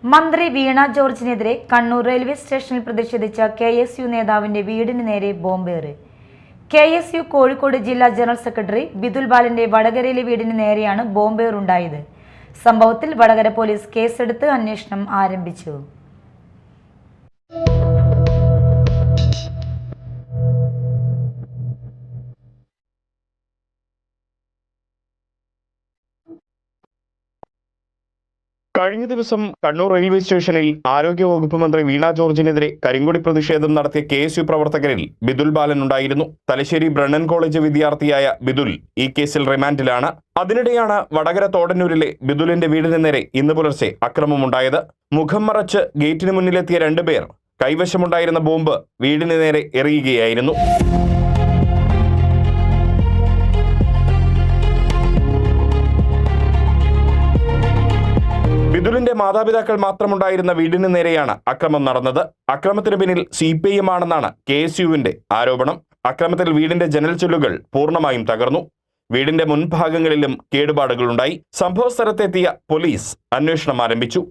മന്ത്രി വീണ ജോർജിനെതിരെ കണ്ണൂർ റെയിൽവേ സ്റ്റേഷനിൽ പ്രതിഷേധിച്ച KSU നേതാവിന്റെ വീടിന് നേരെ ബോംബേറ്. KSU കോഴിക്കോട് ജില്ലാ ജനറൽ സെക്രട്ടറി ബിദുൽ ബാലന്റെ വടകരയിലെ വീടിന് നേരെയാണ് ബോംബേറുണ്ടായത്. സംഭവത്തിൽ വടകര പോലീസ് കേസെടുത്ത് അന്വേഷണം ആരംഭിച്ചു. കഴിഞ്ഞ ദിവസം കണ്ണൂർ റെയിൽവേ സ്റ്റേഷനിൽ ആരോഗ്യവകുപ്പ് മന്ത്രി വീണ ജോർജിനെതിരെ കരിങ്കൊടി പ്രതിഷേധം നടത്തിയ KSU പ്രവർത്തകരിൽ ബിദുൽ ബാലൻ ഉണ്ടായിരുന്നു. തലശ്ശേരി ബ്രണ്ണൻ കോളേജ് വിദ്യാർത്ഥിയായ ബിദുൽ ഈ കേസിൽ റിമാൻഡിലാണ്. അതിനിടെയാണ് വടകര തോടന്നൂരിലെ ബിദുലിന്റെ വീടിന് നേരെ ഇന്ന് പുലർച്ചെ അക്രമമുണ്ടായത്. മുഖം മറച്ച് ഗേറ്റിന് മുന്നിലെത്തിയ രണ്ടുപേർ കൈവശമുണ്ടായിരുന്ന ബോംബ് വീടിന് നേരെ എറിയുകയായിരുന്നു. ബിദുലിന്റെ മാതാപിതാക്കൾ മാത്രമുണ്ടായിരുന്ന വീടിന് നേരെയാണ് അക്രമം നടന്നത്. അക്രമത്തിന് പിന്നിൽ CPIM ആണെന്നാണ് KSUവിന്റെ ആരോപണം. അക്രമത്തിൽ വീടിന്റെ ജനൽ ചില്ലുകൾ പൂർണ്ണമായും തകർന്നു. വീടിന്റെ മുൻഭാഗങ്ങളിലും കേടുപാടുകളുണ്ടായി. സംഭവ സ്ഥലത്തെത്തിയ പോലീസ് അന്വേഷണം ആരംഭിച്ചു.